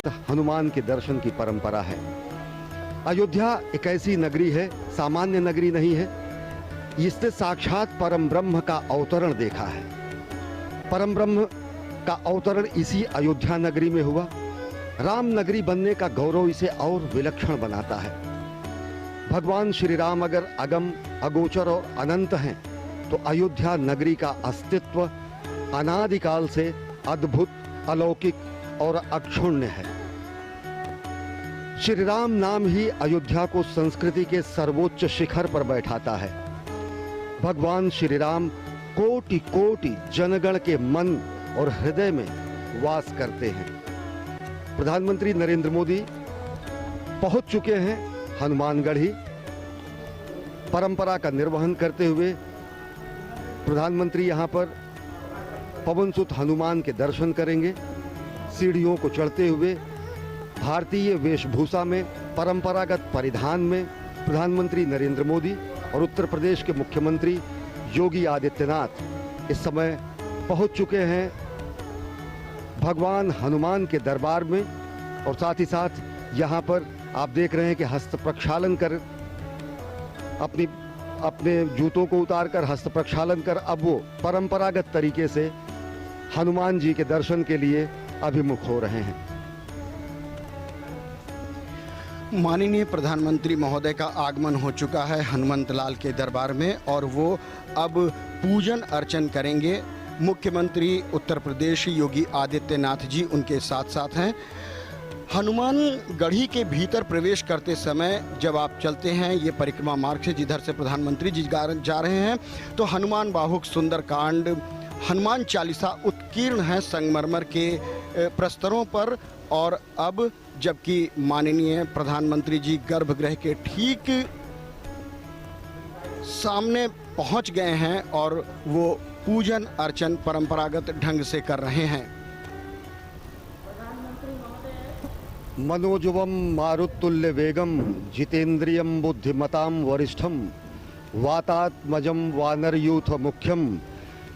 हनुमान के दर्शन की परंपरा है। अयोध्या एक ऐसी नगरी है, सामान्य नगरी नहीं है, इसने साक्षात परम ब्रह्म का अवतरण देखा है। परम ब्रह्म का अवतरण इसी अयोध्या नगरी में हुआ। राम नगरी बनने का गौरव इसे और विलक्षण बनाता है। भगवान श्री राम अगर अगम, अगोचर और अनंत हैं, तो अयोध्या नगरी का अस्तित्व अनादिकाल से अद्भुत, अलौकिक और अक्षुण्य है। श्री राम नाम ही अयोध्या को संस्कृति के सर्वोच्च शिखर पर बैठाता है। भगवान श्री राम कोटि कोटि जनगण के मन और हृदय में वास करते हैं। प्रधानमंत्री नरेंद्र मोदी पहुंच चुके हैं हनुमानगढ़ी। परंपरा का निर्वहन करते हुए प्रधानमंत्री यहां पर पवनसुत हनुमान के दर्शन करेंगे। सीढ़ियों को चढ़ते हुए भारतीय वेशभूषा में, परंपरागत परिधान में प्रधानमंत्री नरेंद्र मोदी और उत्तर प्रदेश के मुख्यमंत्री योगी आदित्यनाथ इस समय पहुंच चुके हैं भगवान हनुमान के दरबार में। और साथ ही साथ यहां पर आप देख रहे हैं कि हस्त प्रक्षालन कर, अपने जूतों को उतारकर हस्त प्रक्षालन कर अब वो परंपरागत तरीके से हनुमान जी के दर्शन के लिए अभिमुख हो रहे हैं। माननीय प्रधानमंत्री महोदय का आगमन हो चुका है हनुमंत लाल के दरबार में और वो अब पूजन अर्चन करेंगे। मुख्यमंत्री उत्तर प्रदेश योगी आदित्यनाथ जी उनके साथ साथ हैं। हनुमान गढ़ी के भीतर प्रवेश करते समय जब आप चलते हैं ये परिक्रमा मार्ग से जिधर से प्रधानमंत्री जी जा रहे हैं, तो हनुमान बाहुक सुंदरकांड, हनुमान चालीसा उत्कीर्ण है संगमरमर के प्रस्तरों पर। और अब जबकि माननीय प्रधानमंत्री जी गर्भगृह के ठीक सामने पहुंच गए हैं और वो पूजन अर्चन परंपरागत ढंग से कर रहे हैं। मनोजवम मारुतुल्य वेगम जितेंद्रियम बुद्धिमताम वरिष्ठम वातात्मजम वानरयूथ मुख्यम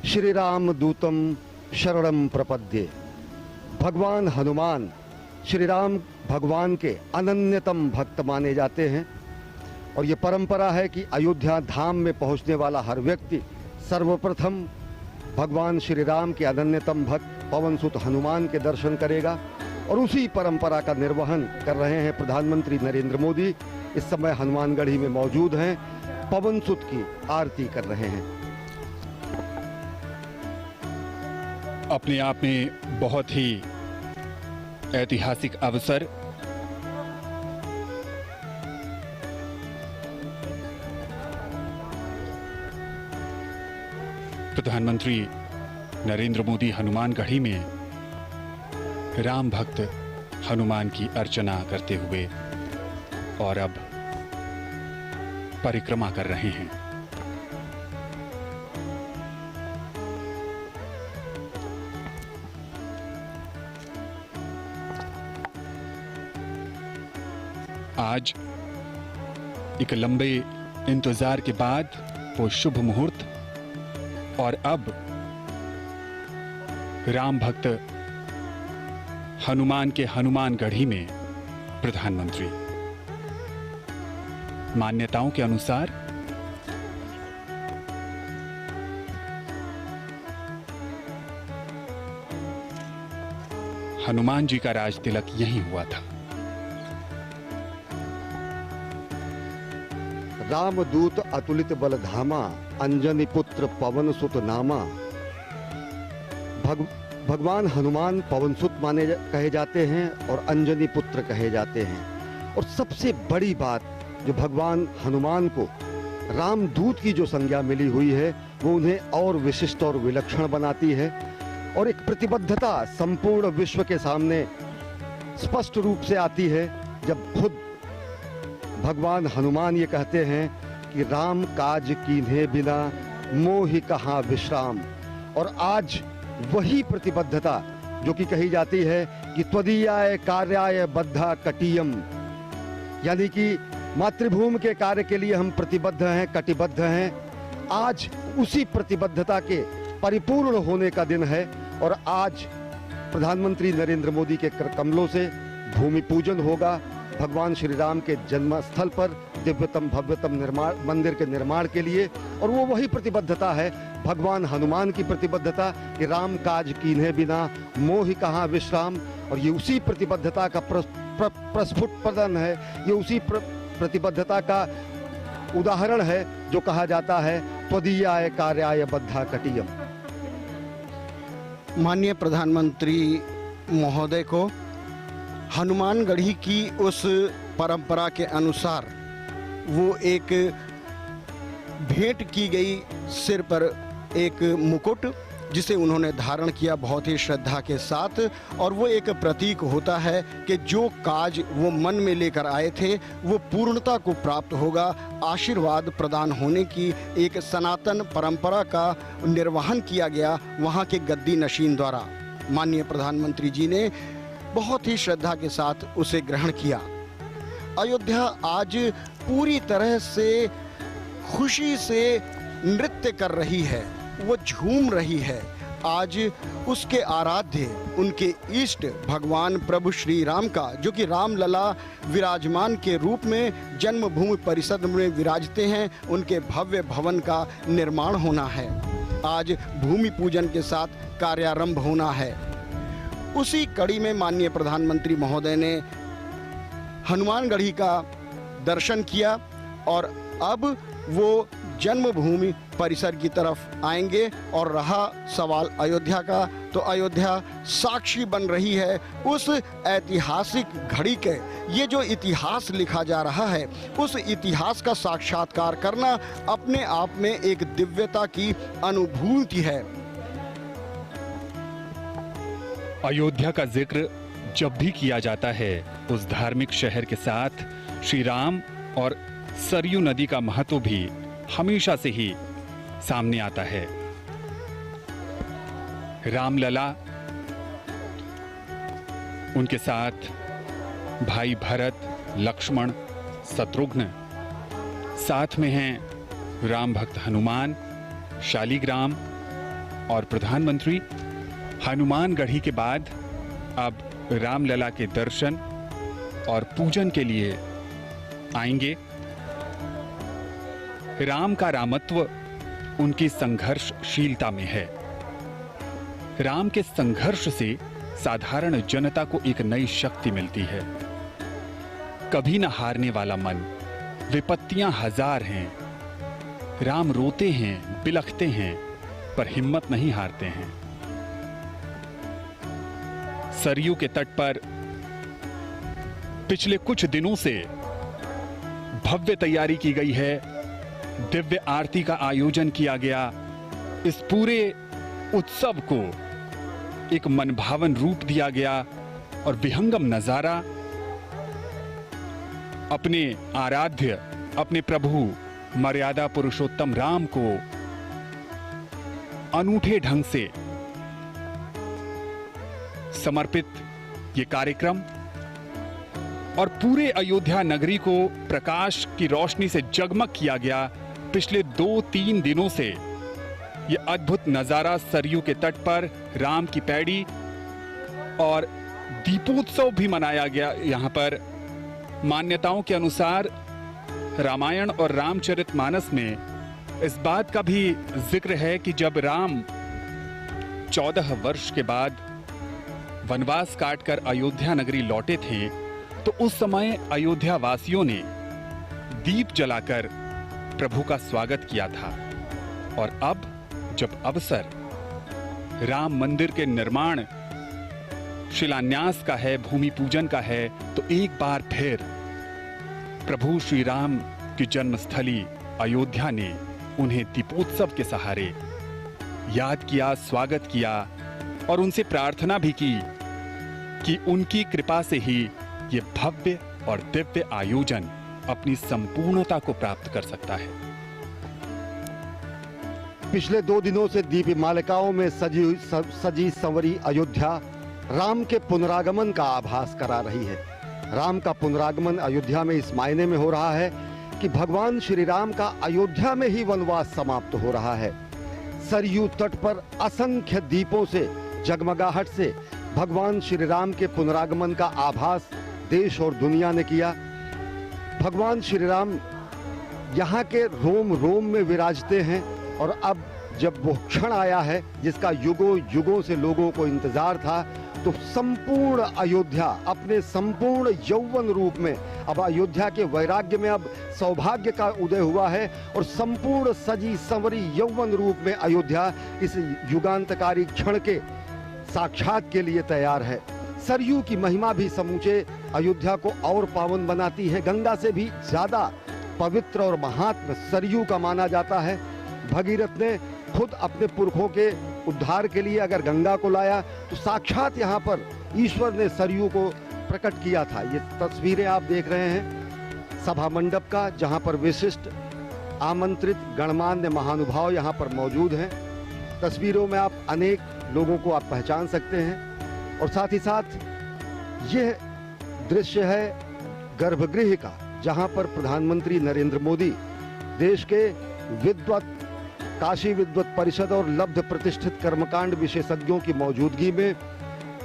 श्री राम दूतम शरणम प्रपद्ये। भगवान हनुमान श्री राम भगवान के अनन्यतम भक्त माने जाते हैं और ये परंपरा है कि अयोध्या धाम में पहुंचने वाला हर व्यक्ति सर्वप्रथम भगवान श्री राम के अनन्यतम भक्त पवनसुत हनुमान के दर्शन करेगा। और उसी परंपरा का निर्वहन कर रहे हैं प्रधानमंत्री नरेंद्र मोदी। इस समय हनुमानगढ़ी में मौजूद हैं, पवनसुत की आरती कर रहे हैं। अपने आप में बहुत ही ऐतिहासिक अवसर। प्रधानमंत्री नरेंद्र मोदी हनुमानगढ़ी में राम भक्त हनुमान की अर्चना करते हुए और अब परिक्रमा कर रहे हैं। आज एक लंबे इंतजार के बाद वो शुभ मुहूर्त और अब राम भक्त हनुमान के हनुमानगढ़ी में प्रधानमंत्री। मान्यताओं के अनुसार हनुमान जी का राज तिलक यहीं हुआ था। रामदूत अतुलित बलधामा अंजनी पुत्र पवन सुत नामा। भगवान हनुमान पवनसुत कहे जाते हैं और अंजनी पुत्र कहे जाते हैं। और सबसे बड़ी बात जो भगवान हनुमान को रामदूत की जो संज्ञा मिली हुई है वो उन्हें और विशिष्ट और विलक्षण बनाती है। और एक प्रतिबद्धता संपूर्ण विश्व के सामने स्पष्ट रूप से आती है जब खुद भगवान हनुमान ये कहते हैं कि राम काज कीन्हे बिना मोहि कहाँ विश्राम। और आज वही प्रतिबद्धता जो कि कही जाती है कि त्वदीयाय कार्याय बद्धा कटियम, यानी कि मातृभूमि के कार्य के लिए हम प्रतिबद्ध हैं, कटिबद्ध हैं। आज उसी प्रतिबद्धता के परिपूर्ण होने का दिन है और आज प्रधानमंत्री नरेंद्र मोदी के कमलों से भूमि पूजन होगा भगवान श्री राम के जन्म स्थल पर दिव्यतम भव्यतम निर्माण मंदिर के निर्माण के लिए। और वो वही प्रतिबद्धता है भगवान हनुमान की प्रतिबद्धता कि राम काज कीन्हे बिना मोहि कहाँ विश्राम। और ये उसी प्रतिबद्धता का प्रस्फुटन है, ये उसी प्रतिबद्धता का उदाहरण है जो कहा जाता है त्वदीयाय कार्याय बद्धा कटियम। माननीय प्रधानमंत्री महोदय को हनुमानगढ़ी की उस परंपरा के अनुसार वो एक भेंट की गई सिर पर एक मुकुट जिसे उन्होंने धारण किया बहुत ही श्रद्धा के साथ। और वो एक प्रतीक होता है कि जो काज वो मन में लेकर आए थे वो पूर्णता को प्राप्त होगा। आशीर्वाद प्रदान होने की एक सनातन परंपरा का निर्वहन किया गया वहाँ के गद्दी नशीन द्वारा। माननीय प्रधानमंत्री जी ने बहुत ही श्रद्धा के साथ उसे ग्रहण किया। अयोध्या आज पूरी तरह से खुशी से नृत्य कर रही है, वो झूम रही है। आज उसके आराध्य उनके इष्ट भगवान प्रभु श्री राम का, जो कि रामलला विराजमान के रूप में जन्मभूमि परिषद में विराजते हैं, उनके भव्य भवन का निर्माण होना है। आज भूमि पूजन के साथ कार्यारंभ होना है। उसी कड़ी में माननीय प्रधानमंत्री महोदय ने हनुमानगढ़ी का दर्शन किया और अब वो जन्मभूमि परिसर की तरफ आएंगे। और रहा सवाल अयोध्या का, तो अयोध्या साक्षी बन रही है उस ऐतिहासिक घड़ी के। ये जो इतिहास लिखा जा रहा है उस इतिहास का साक्षात्कार करना अपने आप में एक दिव्यता की अनुभूति है। अयोध्या का जिक्र जब भी किया जाता है उस धार्मिक शहर के साथ श्री राम और सरयू नदी का महत्व भी हमेशा से ही सामने आता है। रामलला, उनके साथ भाई भरत, लक्ष्मण, शत्रुघ्न, साथ में हैं राम भक्त हनुमान, शालिग्राम और प्रधानमंत्री। हनुमानगढ़ी के बाद अब रामलला के दर्शन और पूजन के लिए आएंगे। राम का रामत्व उनकी संघर्षशीलता में है। राम के संघर्ष से साधारण जनता को एक नई शक्ति मिलती है। कभी न हारने वाला मन, विपत्तियां हजार हैं। राम रोते हैं, बिलखते हैं, पर हिम्मत नहीं हारते हैं। सरयू के तट पर पिछले कुछ दिनों से भव्य तैयारी की गई है। दिव्य आरती का आयोजन किया गया। इस पूरे उत्सव को एक मनभावन रूप दिया गया और विहंगम नजारा अपने आराध्य, अपने प्रभु मर्यादा पुरुषोत्तम राम को अनूठे ढंग से समर्पित ये कार्यक्रम और पूरे अयोध्या नगरी को प्रकाश की रोशनी से जगमग किया गया। पिछले 2-3 दिनों से ये अद्भुत नजारा सरयू के तट पर राम की पैड़ी और दीपोत्सव भी मनाया गया। यहाँ पर मान्यताओं के अनुसार रामायण और रामचरितमानस में इस बात का भी जिक्र है कि जब राम 14 वर्ष के बाद वनवास काटकर अयोध्या नगरी लौटे थे तो उस समय अयोध्या वासियों ने दीप जलाकर प्रभु का स्वागत किया था। और अब जब अवसर राम मंदिर के निर्माण शिलान्यास का है, भूमि पूजन का है, तो एक बार फिर प्रभु श्री राम की जन्मस्थली अयोध्या ने उन्हें दीपोत्सव के सहारे याद किया, स्वागत किया और उनसे प्रार्थना भी की कि उनकी कृपा से ही ये भव्य और दिव्य आयोजन अपनी संपूर्णता को प्राप्त कर सकता है। पिछले 2 दिनों से दीप मालिकाओं में सजी संवरी अयोध्या राम के पुनरागमन का आभास करा रही है। राम का पुनरागमन अयोध्या में इस मायने में हो रहा है कि भगवान श्री राम का अयोध्या में ही वनवास समाप्त हो रहा है। सरयू तट पर असंख्य दीपों से, जगमगाहट से भगवान श्री राम के पुनरागमन का आभास देश और दुनिया ने किया। भगवान श्री राम यहाँ के रोम रोम में विराजते हैं और अब जब वो क्षण आया है जिसका युगों युगों से लोगों को इंतजार था, तो संपूर्ण अयोध्या अपने संपूर्ण यौवन रूप में, अब अयोध्या के वैराग्य में अब सौभाग्य का उदय हुआ है और संपूर्ण सजी संवरी यौवन रूप में अयोध्या इस युगांतकारी क्षण के साक्षात के लिए तैयार है। सरयू की महिमा भी समूचे अयोध्या को और पावन बनाती है। गंगा से भी ज्यादा पवित्र और महात्म सरयू का माना जाता है। भगीरथ ने खुद अपने पुरखों के उद्धार के लिए अगर गंगा को लाया, तो साक्षात यहाँ पर ईश्वर ने सरयू को प्रकट किया था। ये तस्वीरें आप देख रहे हैं सभा मंडप का, जहाँ पर विशिष्ट आमंत्रित गणमान्य महानुभाव यहाँ पर मौजूद हैं। तस्वीरों में आप अनेक लोगों को आप पहचान सकते हैं और साथ ही साथ यह दृश्य है गर्भगृह का, जहाँ पर प्रधानमंत्री नरेंद्र मोदी देश के विद्वत काशी विद्वत परिषद और लब्ध प्रतिष्ठित कर्मकांड विशेषज्ञों की मौजूदगी में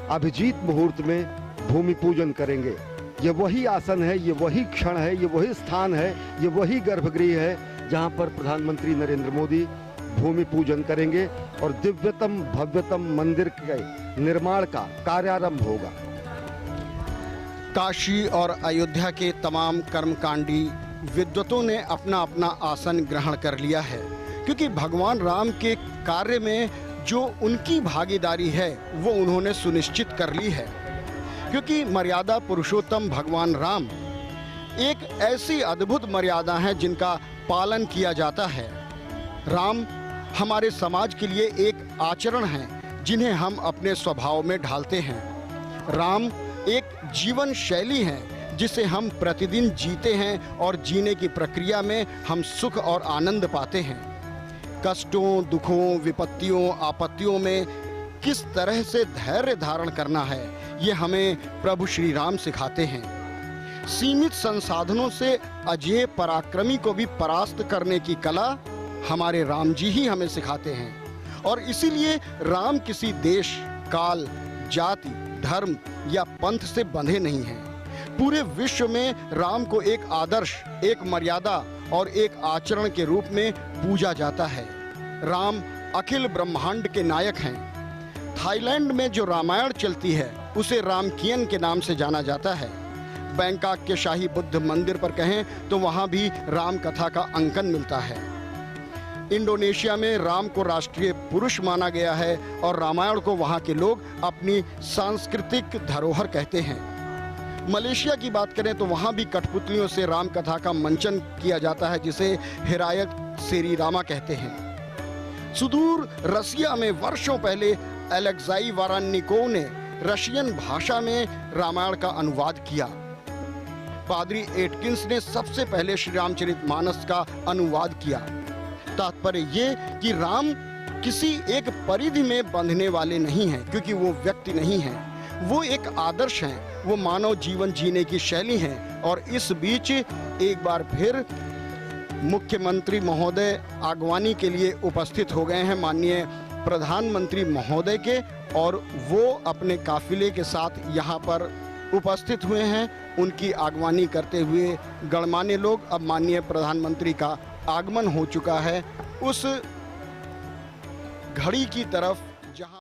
अभिजीत मुहूर्त में भूमि पूजन करेंगे। ये वही आसन है, ये वही क्षण है, ये वही स्थान है, ये वही गर्भगृह है जहां पर प्रधानमंत्री नरेंद्र मोदी भूमि पूजन करेंगे और दिव्यतम भव्यतम मंदिर के निर्माण का कार्यारंभ होगा। काशी और अयोध्या के तमाम कर्मकांडी विद्वतों ने अपना अपना आसन ग्रहण कर लिया है, क्योंकि भगवान राम के कार्य में जो उनकी भागीदारी है वो उन्होंने सुनिश्चित कर ली है। क्योंकि मर्यादा पुरुषोत्तम भगवान राम एक ऐसी अद्भुत मर्यादा है जिनका पालन किया जाता है। राम हमारे समाज के लिए एक आचरण है जिन्हें हम अपने स्वभाव में ढालते हैं। राम एक जीवन शैली है जिसे हम प्रतिदिन जीते हैं और जीने की प्रक्रिया में हम सुख और आनंद पाते हैं। कष्टों, दुखों, विपत्तियों, आपत्तियों में किस तरह से धैर्य धारण करना है, ये हमें प्रभु श्री राम सिखाते हैं। सीमित संसाधनों से अजेय पराक्रमी को भी परास्त करने की कला हमारे राम जी ही हमें सिखाते हैं। और इसीलिए राम किसी देश, काल, जाति, धर्म या पंथ से बंधे नहीं हैं। पूरे विश्व में राम को एक आदर्श, एक मर्यादा और एक आचरण के रूप में पूजा जाता है। राम अखिल ब्रह्मांड के नायक हैं। थाईलैंड में जो रामायण चलती है उसे रामकियन के नाम से जाना जाता है। बैंकॉक के शाही बुद्ध मंदिर पर कहें तो वहाँ भी राम कथा का अंकन मिलता है। इंडोनेशिया में राम को राष्ट्रीय पुरुष माना गया है और रामायण को वहाँ के लोग अपनी सांस्कृतिक धरोहर कहते हैं। मलेशिया की बात करें तो वहाँ भी कठपुतलियों से राम कथा का मंचन किया जाता है, जिसे हिरायत सेरी रामा कहते हैं। सुदूर रसिया में वर्षों पहले अलेक्साई वारानिकोव ने रशियन भाषा में रामायण का अनुवाद किया। पादरी एटकिंस ने सबसे पहले श्री रामचरितमानस का अनुवाद किया। तात्पर्य ये कि राम किसी एक परिधि में बंधने वाले नहीं हैं, क्योंकि वो व्यक्ति नहीं हैं, वो एक आदर्श हैं, वो मानव जीवन जीने की शैली हैं। और इस बीच एक बार फिर मुख्यमंत्री महोदय आगवानी के लिए उपस्थित हो गए हैं माननीय प्रधानमंत्री महोदय के, और वो अपने काफिले के साथ यहाँ पर उपस्थित हुए हैं। उनकी आगवानी करते हुए गणमान्य लोग, अब माननीय प्रधानमंत्री का आगमन हो चुका है उस घड़ी की तरफ जहां